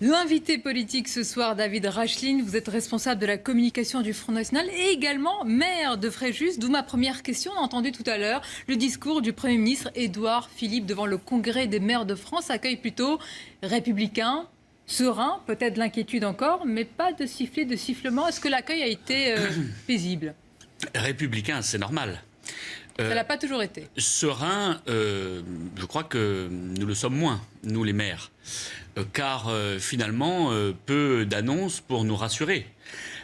L'invité politique ce soir, David Racheline, vous êtes responsable de la communication du Front National et également maire de Fréjus. D'où ma première question. On a entendu tout à l'heure le discours du Premier ministre Édouard Philippe devant le Congrès des maires de France. Accueil plutôt républicain, serein, peut-être de l'inquiétude encore, mais pas de sifflet, de sifflement. Est-ce que l'accueil a été paisible? Républicain, c'est normal. Ça l'a pas toujours été. Serein, je crois que nous le sommes moins, nous les maires. Car finalement, peu d'annonces pour nous rassurer.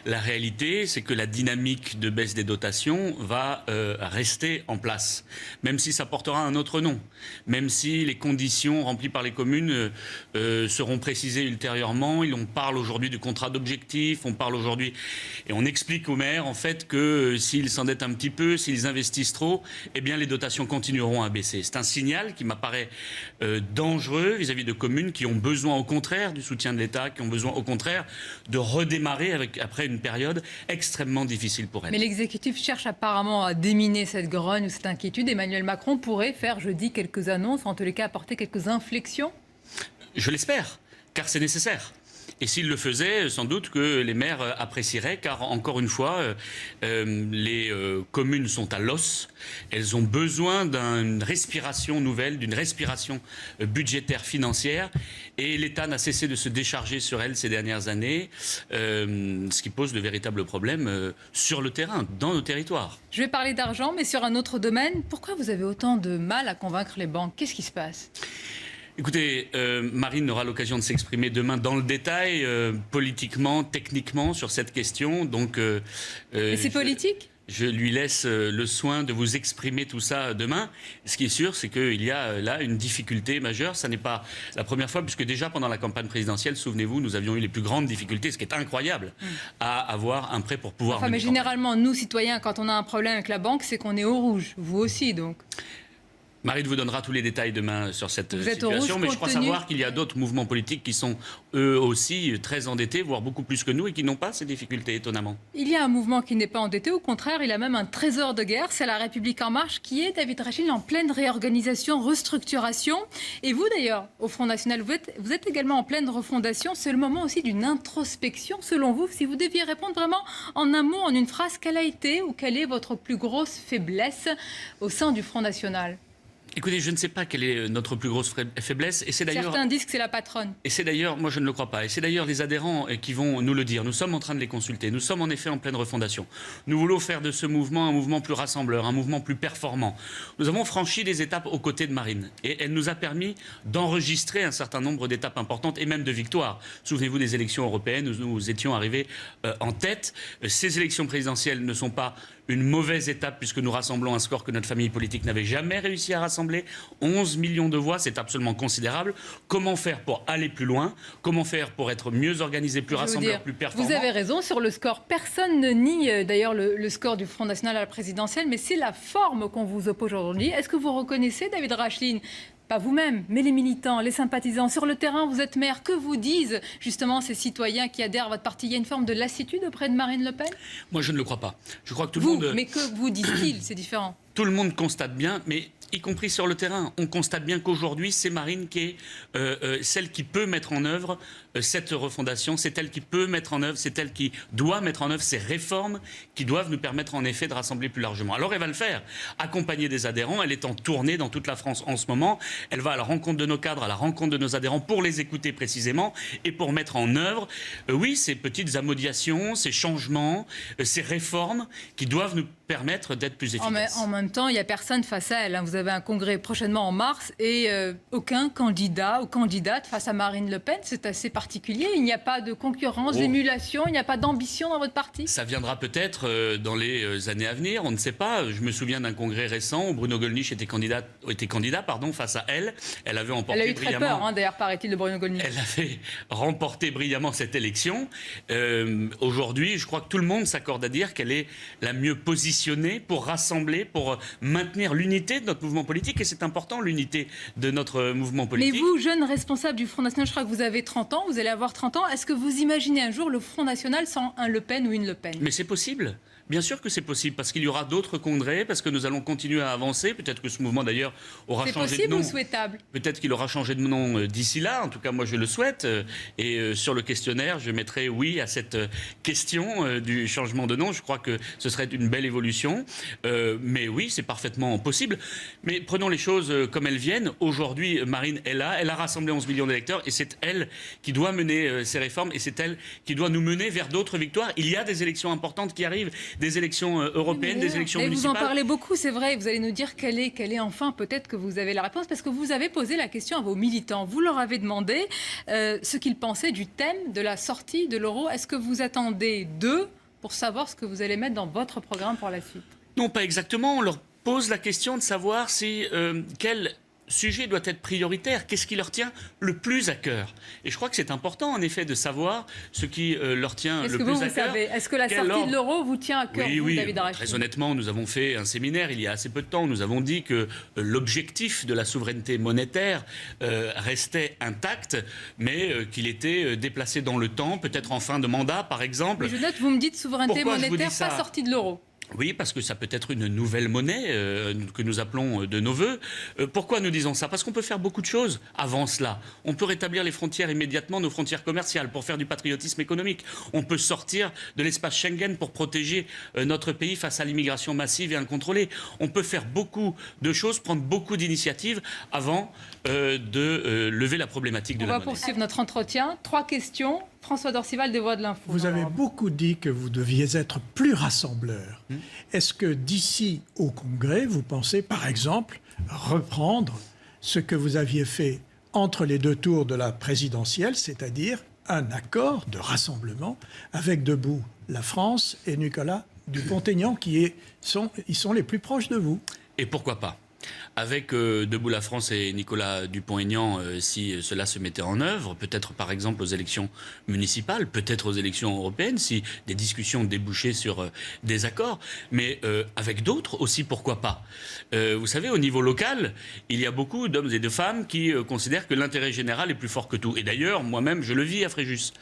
La réalité, c'est que la dynamique de baisse des dotations va rester en place, même si ça portera un autre nom, même si les conditions remplies par les communes seront précisées ultérieurement. On parle aujourd'hui du contrat d'objectif, on parle aujourd'hui et on explique aux maires en fait que s'ils s'endettent un petit peu, s'ils investissent trop, eh bien les dotations continueront à baisser. C'est un signal qui m'apparaît dangereux vis-à-vis de communes qui ont besoin au contraire du soutien de l'État, qui ont besoin au contraire de redémarrer après une période extrêmement difficile pour elle. Mais l'exécutif cherche apparemment à déminer cette grogne ou cette inquiétude. Emmanuel Macron pourrait faire jeudi quelques annonces, en tous les cas apporter quelques inflexions. Je l'espère, car c'est nécessaire. Et s'il le faisait, sans doute que les maires apprécieraient, car encore une fois, les communes sont à l'os. Elles ont besoin d'une respiration nouvelle, d'une respiration budgétaire financière. Et l'État n'a cessé de se décharger sur elles ces dernières années, ce qui pose de véritables problèmes sur le terrain, dans nos territoires. Je vais parler d'argent, mais sur un autre domaine. Pourquoi vous avez autant de mal à convaincre les banques? Qu'est-ce qui se passe? Écoutez, Marine aura l'occasion de s'exprimer demain dans le détail, politiquement, techniquement, sur cette question. Donc, et c'est politique ? Je lui laisse le soin de vous exprimer tout ça demain. Ce qui est sûr, c'est qu'il y a là une difficulté majeure. Ça n'est pas la première fois, puisque déjà pendant la campagne présidentielle, souvenez-vous, nous avions eu les plus grandes difficultés, ce qui est incroyable, à avoir un prêt pour pouvoir... Enfin, mais généralement, nous, citoyens, quand on a un problème avec la banque, c'est qu'on est au rouge. Vous aussi, donc. Marine vous donnera tous les détails demain sur cette Rouge, situation, mais je crois savoir qu'il y a d'autres mouvements politiques qui sont eux aussi très endettés, voire beaucoup plus que nous, et qui n'ont pas ces difficultés, étonnamment. Il y a un mouvement qui n'est pas endetté, au contraire, il a même un trésor de guerre, c'est la République En Marche, qui est, David Racheline, en pleine réorganisation, restructuration. Et vous, d'ailleurs, au Front National, vous êtes également en pleine refondation. C'est le moment aussi d'une introspection, selon vous. Si vous deviez répondre vraiment en un mot, en une phrase, quelle a été ou quelle est votre plus grosse faiblesse au sein du Front National ? Écoutez, je ne sais pas quelle est notre plus grosse faiblesse. Et c'est d'ailleurs... Certains disent que c'est la patronne. Et c'est d'ailleurs, moi je ne le crois pas, et c'est d'ailleurs les adhérents qui vont nous le dire. Nous sommes en train de les consulter. Nous sommes en effet en pleine refondation. Nous voulons faire de ce mouvement un mouvement plus rassembleur, un mouvement plus performant. Nous avons franchi des étapes aux côtés de Marine. Et elle nous a permis d'enregistrer un certain nombre d'étapes importantes et même de victoires. Souvenez-vous des élections européennes où nous étions arrivés en tête. Ces élections présidentielles ne sont pas une mauvaise étape puisque nous rassemblons un score que notre famille politique n'avait jamais réussi à rassembler. 11 millions de voix, c'est absolument considérable. Comment faire pour aller plus loin? Comment faire pour être mieux organisé, plus rassembleur, plus performant? Vous avez raison sur le score. Personne ne nie d'ailleurs le score du Front National à la présidentielle, mais c'est la forme qu'on vous oppose aujourd'hui. Est-ce que vous reconnaissez, David Racheline, pas vous-même, mais les militants, les sympathisants, sur le terrain, vous êtes maire, que vous disent justement ces citoyens qui adhèrent à votre parti? Il y a une forme de lassitude auprès de Marine Le Pen? Moi, je ne le crois pas. Je crois que tout le vous, monde... mais que vous disent-ils? C'est différent. Tout le monde constate bien, mais y compris sur le terrain, on constate bien qu'aujourd'hui, c'est Marine qui est celle qui peut mettre en œuvre cette refondation, c'est elle qui peut mettre en œuvre, c'est elle qui doit mettre en œuvre ces réformes qui doivent nous permettre en effet de rassembler plus largement. Alors elle va le faire, accompagner des adhérents, elle est en tournée dans toute la France en ce moment, elle va à la rencontre de nos cadres, à la rencontre de nos adhérents pour les écouter précisément et pour mettre en œuvre, oui, ces petites amodiations, ces changements, ces réformes qui doivent nous permettre d'être plus efficaces. En même temps, il n'y a personne face à elle. Vous avez un congrès prochainement en mars et aucun candidat ou candidate face à Marine Le Pen. C'est assez particulier. Il n'y a pas de concurrence, d'émulation, il n'y a pas d'ambition dans votre parti? Ça viendra peut-être dans les années à venir, on ne sait pas. Je me souviens d'un congrès récent où Bruno Gollnisch était candidat face à elle. Elle avait emporté Elle a eu très brillamment... peur, d'ailleurs, paraît-il, de Bruno Gollnisch. Elle avait remporté brillamment cette élection. Aujourd'hui, je crois que tout le monde s'accorde à dire qu'elle est la mieux positionnée pour rassembler, pour maintenir l'unité de notre mouvement politique. Et c'est important, l'unité de notre mouvement politique. Mais vous, jeune responsable du Front National, je crois que vous avez 30 ans, vous allez avoir 30 ans. Est-ce que vous imaginez un jour le Front National sans un Le Pen ou une Le Pen? Mais c'est possible. Bien sûr que c'est possible, parce qu'il y aura d'autres congrès, parce que nous allons continuer à avancer. Peut-être que ce mouvement, d'ailleurs, aura changé de C'est possible nom. ou souhaitable? Peut-être qu'il aura changé de nom d'ici là. En tout cas, moi, je le souhaite. Et sur le questionnaire, je mettrai oui à cette question du changement de nom. Je crois que ce serait une belle évolution. Mais oui, c'est parfaitement possible. Mais prenons les choses comme elles viennent. Aujourd'hui, Marine est là. Elle a rassemblé 11 millions d'électeurs. Et c'est elle qui doit mener ces réformes. Et c'est elle qui doit nous mener vers d'autres victoires. Il y a des élections importantes qui arrivent. Des élections européennes, des élections municipales. Vous en parlez beaucoup, c'est vrai. Vous allez nous dire quelle est enfin, peut-être que vous avez la réponse, parce que vous avez posé la question à vos militants. Vous leur avez demandé ce qu'ils pensaient du thème de la sortie de l'euro. Est-ce que vous attendez d'eux pour savoir ce que vous allez mettre dans votre programme pour la suite? Non, pas exactement. On leur pose la question de savoir si quel sujet doit être prioritaire. Qu'est-ce qui leur tient le plus à cœur? Et je crois que c'est important, en effet, de savoir ce qui leur tient le plus à cœur. Est-ce que la sortie de l'euro vous tient à cœur, oui, David Rachid? Très honnêtement, nous avons fait un séminaire il y a assez peu de temps. Nous avons dit que l'objectif de la souveraineté monétaire restait intact, mais qu'il était déplacé dans le temps, peut-être en fin de mandat, par exemple. Mais je note, vous me dites souveraineté monétaire, pas sortie de l'euro. Oui, parce que ça peut être une nouvelle monnaie que nous appelons de nos voeux. Pourquoi nous disons ça? Parce qu'on peut faire beaucoup de choses avant cela. On peut rétablir les frontières immédiatement, nos frontières commerciales, pour faire du patriotisme économique. On peut sortir de l'espace Schengen pour protéger notre pays face à l'immigration massive et incontrôlée. On peut faire beaucoup de choses, prendre beaucoup d'initiatives avant de lever la problématique de la monnaie. On va poursuivre notre entretien. 3 questions. François Dorcival des Voix de l'Info. Vous avez beaucoup dit que vous deviez être plus rassembleur. Est-ce que d'ici au Congrès, vous pensez par exemple reprendre ce que vous aviez fait entre les 2 tours de la présidentielle, c'est-à-dire un accord de rassemblement avec debout la France et Nicolas Dupont-Aignan ils sont les plus proches de vous? Et pourquoi pas? Avec Debout la France et Nicolas Dupont-Aignan, si cela se mettait en œuvre, peut-être par exemple aux élections municipales, peut-être aux élections européennes, si des discussions débouchaient sur des accords, mais avec d'autres aussi, pourquoi pas? Vous savez, au niveau local, il y a beaucoup d'hommes et de femmes qui considèrent que l'intérêt général est plus fort que tout. Et d'ailleurs, moi-même, je le vis à Fréjus.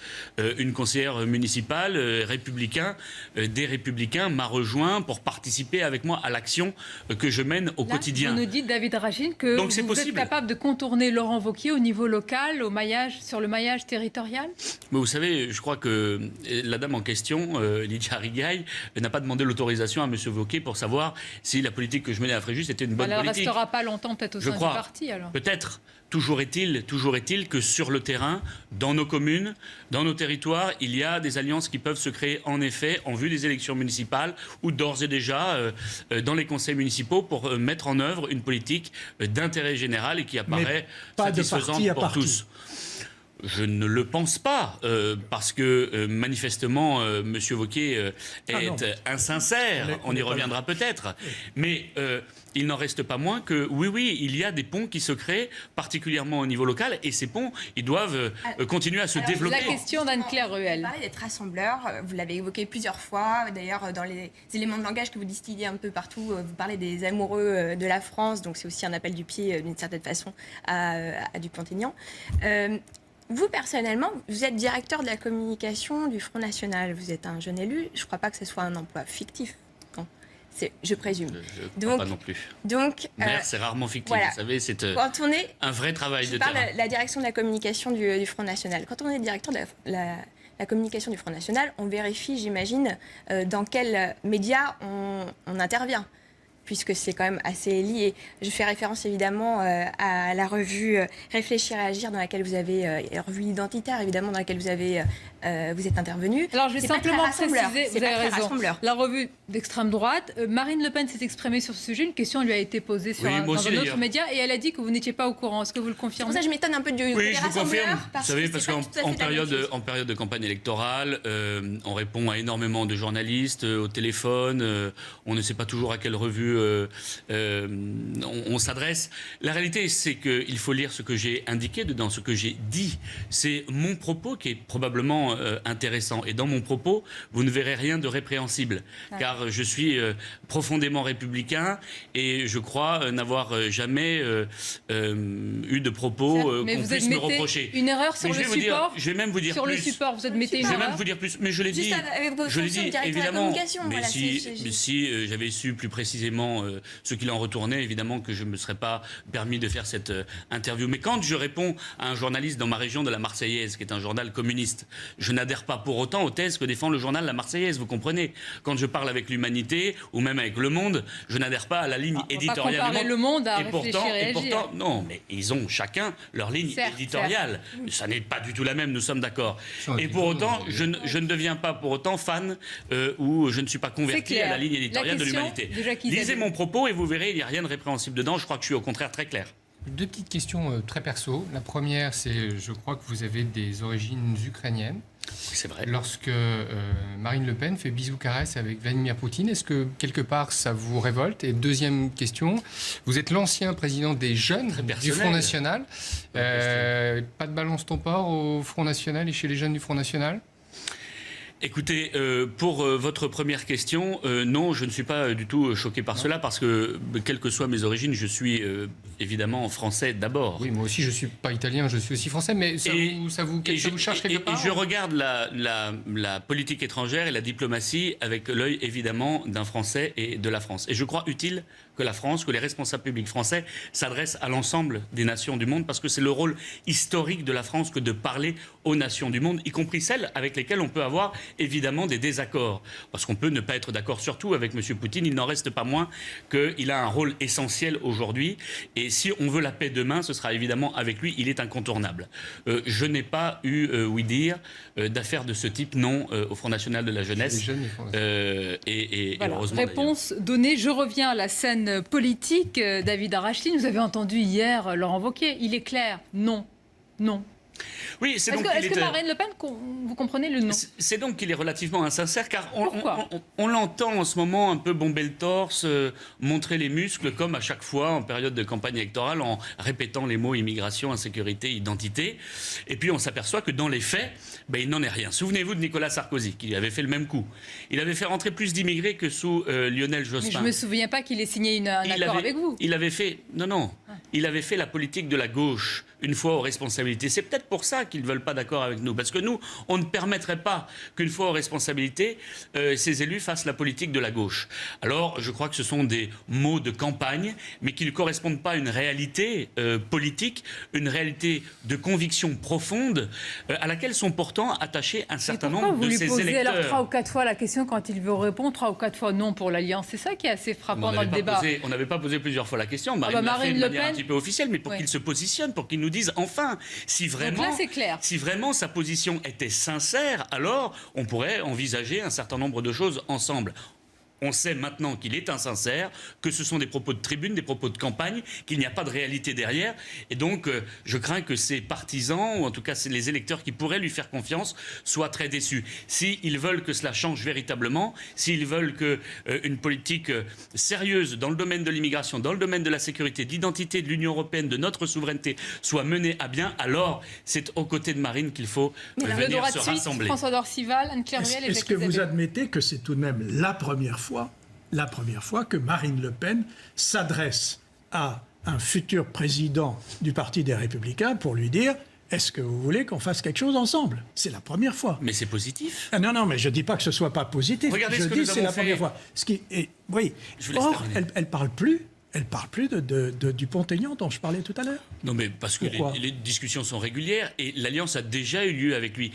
Une conseillère municipale, des Républicains m'a rejoint pour participer avec moi à l'action que je mène au quotidien. Vous nous dites, David Rachid, que vous êtes capable de contourner Laurent Wauquiez au niveau local, sur le maillage territorial? Mais vous savez, je crois que la dame en question, Lydia Rigaille, n'a pas demandé l'autorisation à M. Wauquiez pour savoir si la politique que je menais à Fréjus était une bonne politique. Elle ne restera pas longtemps peut-être au sein du parti alors. Peut-être. Toujours est-il que sur le terrain, dans nos communes, dans nos territoires, il y a des alliances qui peuvent se créer en effet en vue des élections municipales ou d'ores et déjà dans les conseils municipaux pour mettre en œuvre une politique d'intérêt général et qui apparaît satisfaisante pour tous. Je ne le pense pas, parce que manifestement, M. Wauquiez est insincère. On y reviendra peut-être. Mais il n'en reste pas moins que, oui, il y a des ponts qui se créent, particulièrement au niveau local, et ces ponts, ils doivent continuer à se développer. La question d'Anne-Claire Ruel. Vous parlez d'être rassembleur, vous l'avez évoqué plusieurs fois. D'ailleurs, dans les éléments de langage que vous distillez un peu partout, vous parlez des amoureux de la France, donc c'est aussi un appel du pied, d'une certaine façon, à Dupont-Aignan. Vous, personnellement, vous êtes directeur de la communication du Front National. Vous êtes un jeune élu. Je ne crois pas que ce soit un emploi fictif. Non. Je présume. Je ne crois pas non plus. Donc, maire, c'est rarement fictif. Voilà. Vous savez, c'est un vrai travail de terrain. Je parle de la direction de la communication du Front National. Quand on est directeur de la communication du Front National, on vérifie, j'imagine, dans quels médias on intervient, puisque c'est quand même assez lié. Je fais référence évidemment à la revue Réfléchir et Agir, dans laquelle vous avez, revue identitaire évidemment, dans laquelle vous êtes intervenu. Alors je vais simplement préciser, vous avez raison, rassembleur. La revue d'extrême droite, Marine Le Pen s'est exprimée sur ce sujet, une question lui a été posée dans un autre média, et elle a dit que vous n'étiez pas au courant. Est-ce que vous le confirmez? C'est pour ça que je m'étonne un peu du Oui, je vous confirme. Vous savez, parce qu'en période de campagne électorale, on répond à énormément de journalistes au téléphone, on ne sait pas toujours à quelle revue on s'adresse. La réalité, c'est qu'il faut lire ce que j'ai indiqué dedans, ce que j'ai dit. C'est mon propos qui est probablement intéressant. Et dans mon propos, vous ne verrez rien de répréhensible, car je suis profondément républicain et je crois n'avoir jamais eu de propos qu'on puisse me reprocher. Une erreur sur Mais le support. Je vais même vous dire sur plus. le support, vous admettez une Je vais erreur. même vous dire plus, mais je l'ai dit. Je l'ai dit, évidemment. Mais voilà, si j'avais su plus précisément ce qu'il en retournait, évidemment que je ne me serais pas permis de faire cette interview. Mais quand je réponds à un journaliste dans ma région de la Marseillaise, qui est un journal communiste, je n'adhère pas pour autant aux thèses que défend le journal La Marseillaise, vous comprenez. Quand je parle avec l'Humanité ou même avec Le Monde, je n'adhère pas à la ligne éditoriale. On va pas comparer Le Monde à et Réfléchir et Agir. Non, mais ils ont chacun leur ligne éditoriale. Ça n'est pas du tout la même, nous sommes d'accord. Et pour autant, je ne deviens pas pour autant fan ou je ne suis pas converti à la ligne éditoriale de l'Humanité. Lisez mon propos et vous verrez, il n'y a rien de répréhensible dedans. Je crois que je suis au contraire très clair. Deux petites questions très perso. La première, c'est, je crois que vous avez des origines ukrainiennes. C'est vrai. Lorsque Marine Le Pen fait bisous-caresses avec Vladimir Poutine, est-ce que quelque part ça vous révolte? Et deuxième question, vous êtes l'ancien président des jeunes du Front National. Pas de balance ton port au Front National et chez les jeunes du Front National? Écoutez, pour votre première question, non, je ne suis pas du tout choqué par cela, parce que, quelles que soient mes origines, je suis évidemment français d'abord. Oui, moi aussi, je ne suis pas italien, je suis aussi français, mais ça vous charge quelque part? Et je regarde la politique étrangère et la diplomatie avec l'œil, évidemment, d'un Français et de la France. Et je crois utile que la France, que les responsables publics français s'adressent à l'ensemble des nations du monde, parce que c'est le rôle historique de la France que de parler aux nations du monde, y compris celles avec lesquelles on peut avoir évidemment des désaccords. Parce qu'on peut ne pas être d'accord sur tout avec M. Poutine, il n'en reste pas moins qu'il a un rôle essentiel aujourd'hui. Et si on veut la paix demain, ce sera évidemment avec lui, il est incontournable. Je n'ai pas eu, oui dire, d'affaires de ce type, non, au Front National de la Jeunesse. Et voilà, heureusement. Réponse donnée. Je reviens à la scène politique. David Arachline, vous avez entendu hier Laurent Wauquiez. Il est clair, non, non. Oui, c'est donc est-ce que Marine Le Pen, vous comprenez le non? C'est donc qu'il est relativement insincère, car on l'entend en ce moment un peu bomber le torse, montrer les muscles, comme à chaque fois en période de campagne électorale, en répétant les mots immigration, insécurité, identité. Et puis on s'aperçoit que dans les faits, il n'en est rien. Souvenez-vous de Nicolas Sarkozy, qui avait fait le même coup. Il avait fait rentrer plus d'immigrés que sous Lionel Jospin. Mais je ne me souviens pas qu'il ait signé un accord avec vous. Il avait fait... Non. Il avait fait la politique de la gauche, une fois aux responsabilités. C'est peut-être pour ça qu'ils ne veulent pas d'accord avec nous. Parce que nous, on ne permettrait pas qu'une fois aux responsabilités, ces élus fassent la politique de la gauche. Alors, je crois que ce sont des mots de campagne, mais qui ne correspondent pas à une réalité politique, une réalité de conviction profonde, à laquelle sont pourtant attachés un certain nombre de ces électeurs. Vous lui posez alors 3 ou 4 fois la question quand il veut répondre, 3 ou 4 fois non pour l'Alliance. C'est ça qui est assez frappant dans le débat. On n'avait pas posé plusieurs fois la question. Marine l'a fait de manière un petit peu officielle, mais pour qu'il se positionne, pour qu'il nous dise enfin si vraiment, donc là, c'est clair. Si vraiment sa position était sincère, alors on pourrait envisager un certain nombre de choses ensemble. On sait maintenant qu'il est insincère, que ce sont des propos de tribune, des propos de campagne, qu'il n'y a pas de réalité derrière. Et donc, je crains que ses partisans, ou en tout cas les électeurs qui pourraient lui faire confiance, soient très déçus. S'ils veulent que cela change véritablement, s'ils veulent qu'une politique sérieuse dans le domaine de l'immigration, dans le domaine de la sécurité, de l'identité de l'Union européenne, de notre souveraineté, soit menée à bien, alors c'est aux côtés de Marine qu'il faut venir se rassembler. François Dorcival, Anne-Claire Ruel et Est-ce que vous admettez que c'est tout de même la première fois que Marine Le Pen s'adresse à un futur président du Parti des Républicains pour lui dire « Est-ce que vous voulez qu'on fasse quelque chose ensemble ?» C'est la première fois. Mais c'est positif. Ah non, mais je ne dis pas que ce ne soit pas positif. Regardez je ce que dis nous c'est avons la première fois. Oui. Or, elle parle plus. Elle parle plus de Dupont-Aignan dont je parlais tout à l'heure. Non, mais parce que les discussions sont régulières et l'alliance a déjà eu lieu avec lui.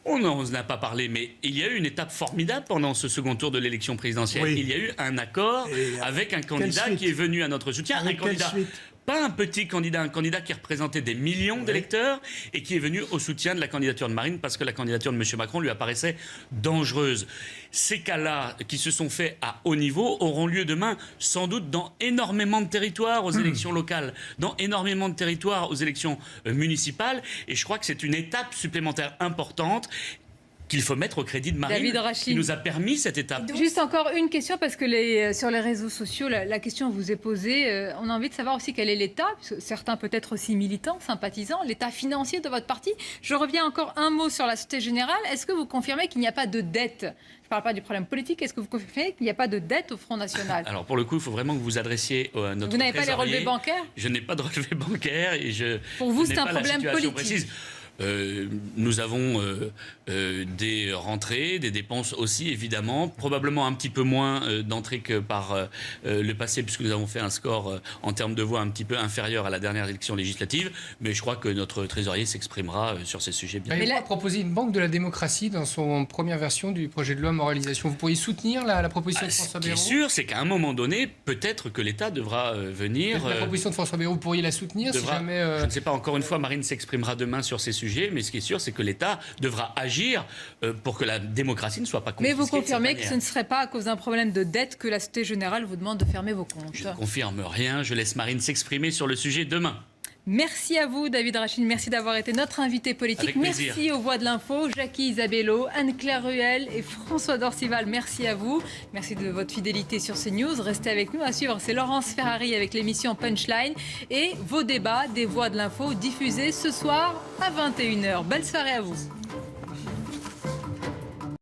On n'en a pas parlé, mais il y a eu une étape formidable pendant ce second tour de l'élection présidentielle. Oui. Il y a eu un accord avec un candidat qui est venu à notre soutien. Un candidat, pas un petit candidat, un candidat qui représentait des millions d'électeurs et qui est venu au soutien de la candidature de Marine parce que la candidature de M. Macron lui apparaissait dangereuse. Ces cas-là qui se sont faits à haut niveau auront lieu demain sans doute dans énormément de territoires aux élections locales, dans énormément de territoires aux élections municipales et je crois que c'est une étape supplémentaire importante. qu'il faut mettre au crédit de Marine, David Rachlin. qui nous a permis cette étape. Juste encore une question, parce que sur les réseaux sociaux, la question vous est posée. On a envie de savoir aussi quel est l'état, certains peut-être aussi militants, sympathisants, l'état financier de votre parti. Je reviens encore un mot sur la Société Générale. Est-ce que vous confirmez qu'il n'y a pas de dette ? Je ne parle pas du problème politique. Est-ce que vous confirmez qu'il n'y a pas de dette au Front National ? Alors pour le coup, il faut vraiment que vous vous adressiez à notre Vous n'avez pas les trésorier. relevés bancaires ? Je n'ai pas de relevé bancaire et je Pour vous, n'ai c'est un pas la problème situation politique. précise. Nous avons des rentrées, des dépenses aussi, évidemment. Probablement un petit peu moins d'entrées que par le passé, puisque nous avons fait un score en termes de voix un petit peu inférieur à la dernière élection législative. Mais je crois que notre trésorier s'exprimera sur ces sujets bien. Mais là, a proposé une banque de la démocratie dans son première version du projet de loi moralisation. Vous pourriez soutenir la proposition de François Bayrou ? Ce qui est sûr, c'est qu'à un moment donné, peut-être que l'État devra venir... La proposition de François Bayrou, vous pourriez la soutenir si jamais... Je ne sais pas, encore une fois, Marine s'exprimera demain sur ces sujets, mais ce qui est sûr, c'est que l'État devra agir pour que la démocratie ne soit pas confisquée. Mais vous confirmez de que cette ce ne serait pas à cause d'un problème de dette que la Société Générale vous demande de fermer vos comptes ? Je ne confirme rien, je laisse Marine s'exprimer sur le sujet demain. Merci à vous, David Rachlin. Merci d'avoir été notre invité politique. Avec plaisir. Merci aux Voix de l'Info, Jackie Isabello, Anne-Claire Ruel et François Dorcival. Merci à vous. Merci de votre fidélité sur CNews. Restez avec nous. À suivre, c'est Laurence Ferrari avec l'émission Punchline et vos débats des Voix de l'Info diffusés ce soir à 21h. Belle soirée à vous.